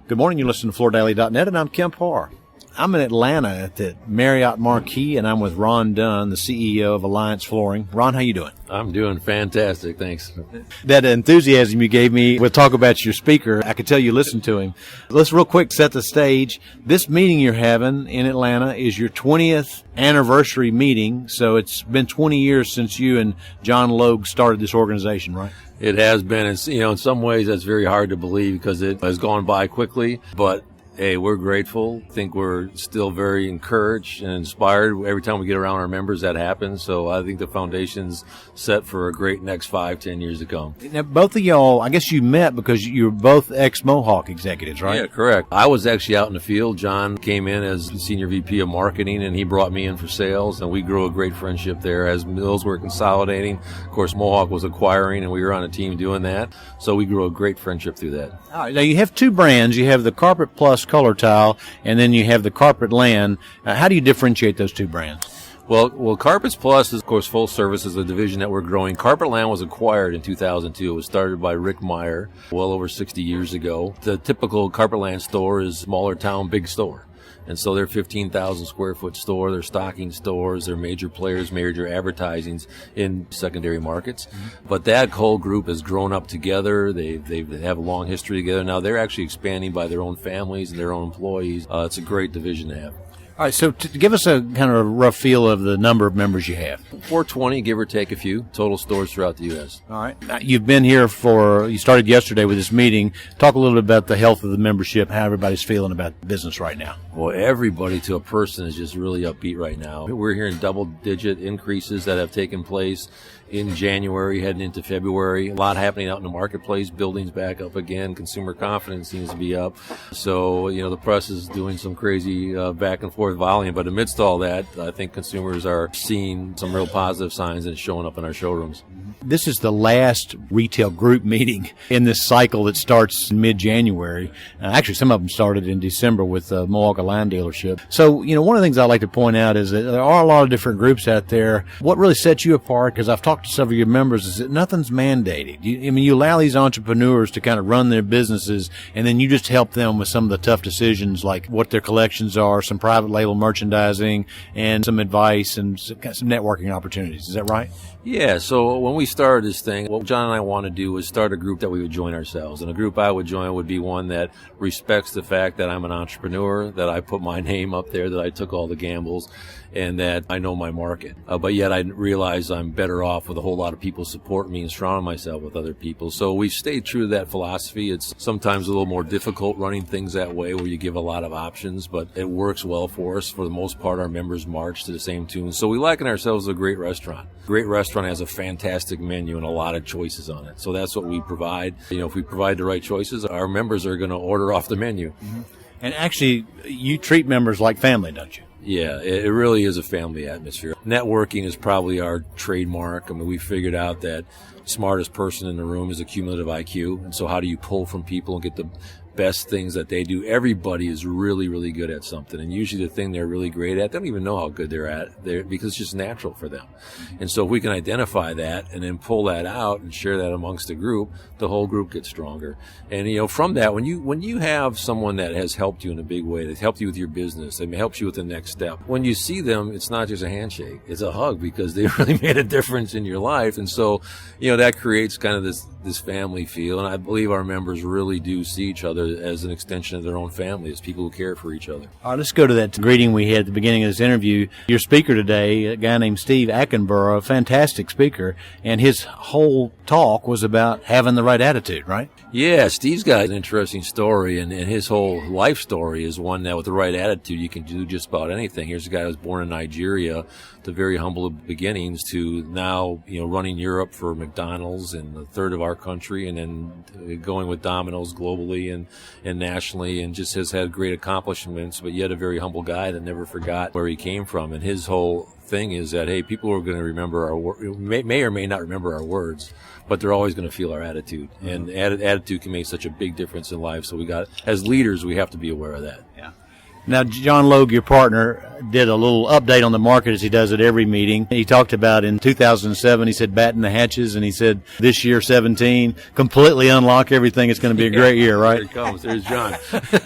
Good morning. You're listening to FloorDaily.net, and I'm Kemp Harr. I'm in Atlanta at the Marriott Marquis, and I'm with Ron Dunn, the CEO of Alliance Flooring. Ron, how you doing? I'm doing fantastic, thanks. That enthusiasm you gave me, we'll talk about your speaker. I could tell you listened to him. Let's real quick set the stage. This meeting you're having in Atlanta is your 20th anniversary meeting, so it's been 20 years since you and Jon Logue started this organization, right? It has been. It's, in some ways that's very hard to believe because it has gone by quickly, but hey, we're grateful. I think we're still very encouraged and inspired. Every time we get around our members, that happens. So I think the foundation's set for a great next 5-10 years to come. Now, both of y'all, I guess you met because you're both ex-Mohawk executives, right? Yeah, correct. I was actually out in the field. John came in as Senior VP of Marketing, and he brought me in for sales, and we grew a great friendship there as mills were consolidating. Of course, Mohawk was acquiring, and we were on a team doing that. So we grew a great friendship through that. All right, now you have two brands. You have the Carpet Plus Colortile, and then you have the Carpetland. How do you differentiate those two brands? Well, Carpets Plus is, of course, full service is a division that we're growing. Carpetland was acquired in 2002. It was started by Rick Meyer well over 60 years ago. The typical Carpetland store is smaller town, big store. And so they're 15,000 square foot store. They're stocking stores. They're major players, major advertisings in secondary markets. Mm-hmm. But that whole group has grown up together. They have a long history together. Now they're actually expanding by their own families and their own employees. It's a great division to have. All right, so to give us a kind of a rough feel of the number of members you have. 420, give or take a few, total stores throughout the U.S. All right. You've been here you started yesterday with this meeting. Talk a little bit about the health of the membership, how everybody's feeling about business right now. Well, everybody to a person is just really upbeat right now. We're hearing double-digit increases that have taken place in January, heading into February. A lot happening out in the marketplace. Buildings back up again. Consumer confidence seems to be up. So, the press is doing some crazy back and forth volume. But amidst all that, I think consumers are seeing some real positive signs and it's showing up in our showrooms. This is the last retail group meeting in this cycle that starts in mid-January. Actually, some of them started in December with the Mohawk Line dealership. So, one of the things I like to point out is that there are a lot of different groups out there. What really sets you apart, because I've talked to several of your members, is that nothing's mandated. You allow these entrepreneurs to kind of run their businesses, and then you just help them with some of the tough decisions, like what their collections are, some private label merchandising, and some advice and some networking opportunities. Is that right? Yeah, so when we started this thing, what John and I want to do was start a group that we would join ourselves. And a group I would join would be one that respects the fact that I'm an entrepreneur, that I put my name up there, that I took all the gambles, and that I know my market. But yet I realize I'm better off with a whole lot of people supporting me and surrounding myself with other people. So we've stayed true to that philosophy. It's sometimes a little more difficult running things that way where you give a lot of options, but it works well for us. For the most part, our members march to the same tune. So we liken ourselves to a great restaurant. Great restaurant has a fantastic menu and a lot of choices on it. So that's what we provide. If we provide the right choices, our members are going to order off the menu. Mm-hmm. And actually, you treat members like family, don't you? Yeah, it really is a family atmosphere. Networking is probably our trademark. I mean, we figured out that smartest person in the room is a cumulative IQ. And so how do you pull from people and get the best things that they do? Everybody is really, really good at something. And usually the thing they're really great at, they don't even know how good they're at because it's just natural for them. And so if we can identify that and then pull that out and share that amongst the group, the whole group gets stronger. And, from that, when you have someone that has helped you in a big way, that's helped you with your business, that helps you with the next step, when you see them, it's not just a handshake, it's a hug because they really made a difference in your life. And so, that creates kind of this family feel. And I believe our members really do see each other as an extension of their own family, as people who care for each other. All right, let's go to that greeting we had at the beginning of this interview. Your speaker today, a guy named Steve Attenborough, a fantastic speaker, and his whole talk was about having the right attitude, right? Yeah, Steve's got an interesting story, and his whole life story is one that with the right attitude, you can do just about anything. Here's a guy who was born in Nigeria, to very humble beginnings, to now, running Europe for McDonald's and a third of our country, and then going with Domino's globally and nationally, and just has had great accomplishments, but yet a very humble guy that never forgot where he came from. And his whole thing is that, hey, people are going to remember may or may not remember our words, but they're always going to feel our attitude. Mm-hmm. And attitude can make such a big difference in life. So as leaders, we have to be aware of that. Yeah. Now, Jon Logue, your partner, did a little update on the market as he does at every meeting. He talked about in 2007, he said batting the hatches, and he said this year, 17, completely unlock everything. It's going to be a great year, right? Here it comes. There's John.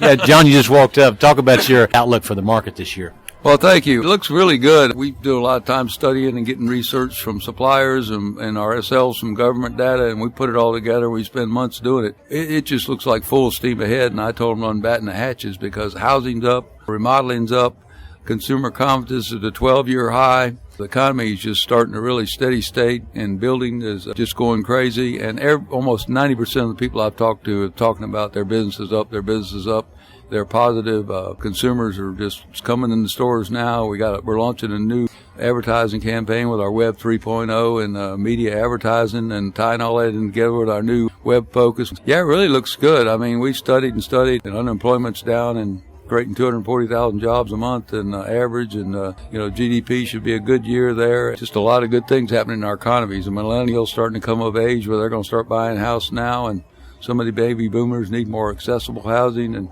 Yeah, John, you just walked up. Talk about your outlook for the market this year. Well, thank you. It looks really good. We do a lot of time studying and getting research from suppliers and ourselves from government data, and we put it all together. We spend months doing it. It just looks like full steam ahead, and I told them to unbatten the hatches because housing's up, remodeling's up, consumer confidence is at a 12-year high. The economy is just starting to really steady state, and building is just going crazy. And almost 90% of the people I've talked to are talking about their business is up, their business is up. They're positive. Consumers are just coming in the stores now. We're launching a new advertising campaign with our Web 3.0 and media advertising and tying all that in together with our new web focus. Yeah, it really looks good. I mean, we studied, and unemployment's down and creating 240,000 jobs a month and average, and GDP should be a good year there. Just a lot of good things happening in our economies. The millennials starting to come of age where they're going to start buying a house now, and some of the baby boomers need more accessible housing, and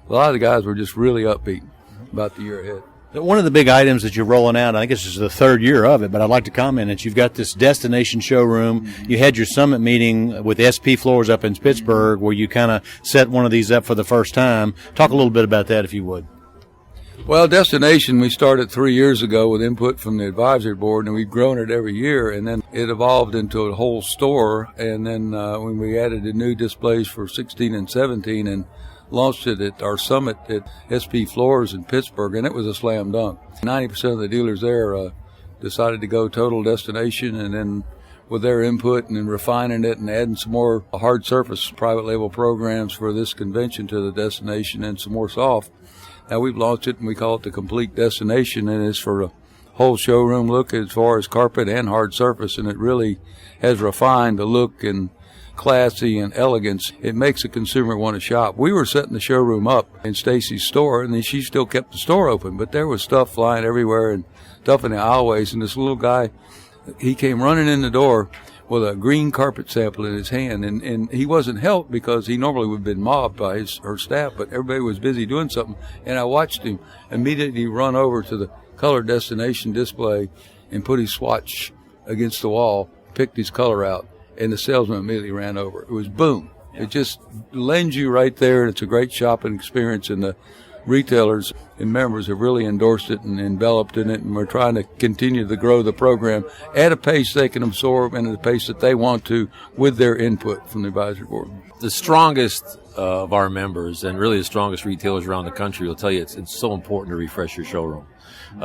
a lot of the guys were just really upbeat about the year ahead. One of the big items that you're rolling out, I think this is the third year of it, but I'd like to comment that you've got this destination showroom. Mm-hmm. You had your summit meeting with SP Floors up in Pittsburgh where you kind of set one of these up for the first time. Talk a little bit about that if you would. Well, Destination, we started 3 years ago with input from the advisory board, and we've grown it every year, and then it evolved into a whole store, and then when we added the new displays for 16 and 17 and launched it at our summit at SP Floors in Pittsburgh, and it was a slam dunk. 90% of the dealers there decided to go total Destination, and then with their input and then refining it and adding some more hard surface private label programs for this convention to the Destination and some more soft. Now we've launched it and we call it the Complete Destination, and it's for a whole showroom look as far as carpet and hard surface, and it really has refined the look and classy and elegance. It makes the consumer want to shop. We were setting the showroom up in Stacy's store, and then she still kept the store open, but there was stuff flying everywhere and stuff in the aisleways, and this little guy, he came running in the door with a green carpet sample in his hand, and he wasn't helped because he normally would have been mobbed by her staff, but everybody was busy doing something, and I watched him immediately run over to the color Destination display and put his swatch against the wall, picked his color out, and the salesman immediately ran over. It was boom. Yeah. It just lends you right there, and it's a great shopping experience, and the retailers and members have really endorsed it and enveloped in it, and we're trying to continue to grow the program at a pace they can absorb and at a pace that they want to with their input from the advisory board. The strongest of our members and really the strongest retailers around the country will tell you it's so important to refresh your showroom.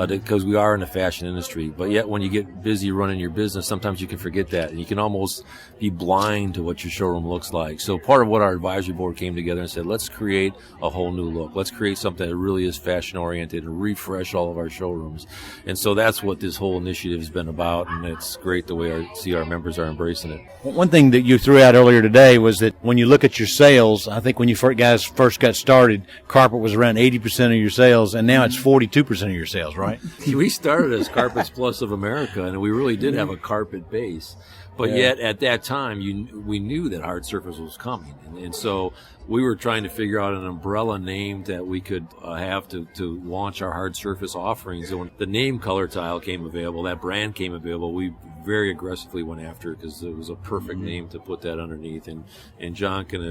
Because we are in the fashion industry, but yet when you get busy running your business, sometimes you can forget that, and you can almost be blind to what your showroom looks like. So part of what our advisory board came together and said, let's create a whole new look. Let's create something that really is fashion-oriented and refresh all of our showrooms. And so that's what this whole initiative has been about, and it's great the way our members are embracing it. One thing that you threw out earlier today was that when you look at your sales, I think when you guys first got started, carpet was around 80% of your sales, and now it's 42% of your sales, right? We started as Carpets Plus of America, and we really did have a carpet base. But yet, at that time, we knew that hard surface was coming. And so we were trying to figure out an umbrella name that we could have to launch our hard surface offerings. And when the name Colortile came available, that brand came available, we very aggressively went after it because it was a perfect name to put that underneath. And John can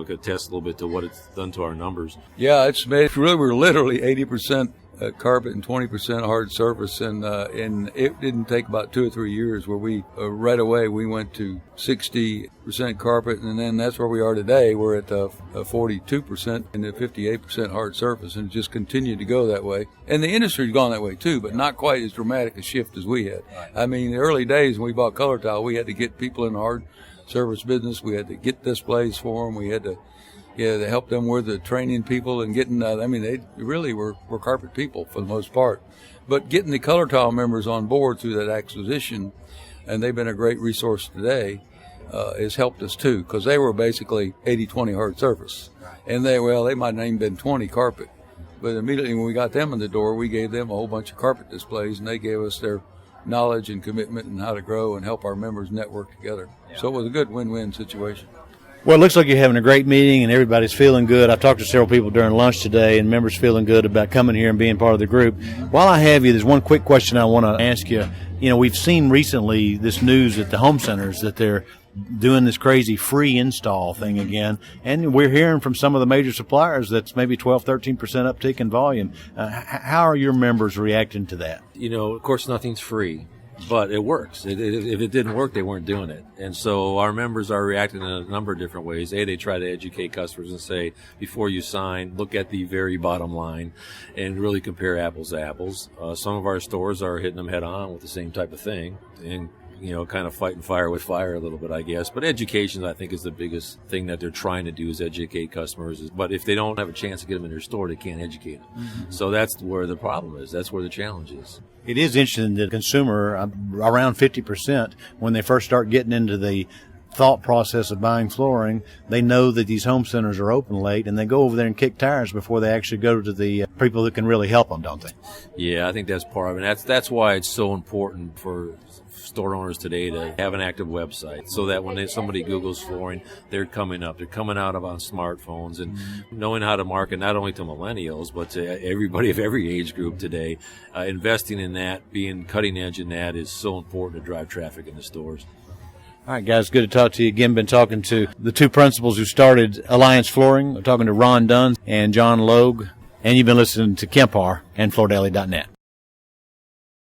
attest a little bit to what it's done to our numbers. Yeah, it's made, really, we're literally 80% carpet and 20% hard surface, and it didn't take about 2 or 3 years where we right away we went to 60% carpet, and then that's where we are today. We're at 42% and the 58% hard surface, and it just continued to go that way. And the industry's gone that way too, but not quite as dramatic a shift as we had. I mean, the early days when we bought Colortile, we had to get people in the hard surface business. We had to get displays for them. We had to help them with the training people and getting, they really were carpet people for the most part. But getting the Colortile members on board through that acquisition, and they've been a great resource today, has helped us too, because they were basically 80-20 hard surface. And they might not even been 20 carpet. But immediately when we got them in the door, we gave them a whole bunch of carpet displays, and they gave us their knowledge and commitment and how to grow and help our members network together. So it was a good win-win situation. Well, it looks like you're having a great meeting and everybody's feeling good. I've talked to several people during lunch today, and members feeling good about coming here and being part of the group. While I have you, there's one quick question I want to ask you. You know, we've seen recently this news at the home centers that they're doing this crazy free install thing again, and we're hearing from some of the major suppliers that's maybe 12-13% uptick in volume. How are your members reacting to that? You know, of course, nothing's free, but it works. If it didn't work, they weren't doing it. And so our members are reacting in a number of different ways. They try to educate customers and say, before you sign, look at the very bottom line and really compare apples to apples. Some of our stores are hitting them head on with the same type of thing, and you know, kind of fighting fire with fire a little bit, I guess. But education, I think, is the biggest thing that they're trying to do, is educate customers. But if they don't have a chance to get them in their store, they can't educate them. Mm-hmm. So that's where the problem is. That's where the challenge is. It is interesting that the consumer, around 50%, when they first start getting into the thought process of buying flooring, they know that these home centers are open late, and they go over there and kick tires before they actually go to the people that can really help them, don't they? Yeah, I think that's part of it. That's why it's so important for store owners today to have an active website, so that when somebody Googles flooring, they're coming up. They're coming out on smartphones, and knowing how to market not only to millennials, but to everybody of every age group today. Investing in that, being cutting edge in that, is so important to drive traffic in the stores. All right, guys, good to talk to you again. Been talking to the two principals who started Alliance Flooring. We're talking to Ron Dunn and Jon Logue, and you've been listening to Kemp Harr and FloorDaily.net.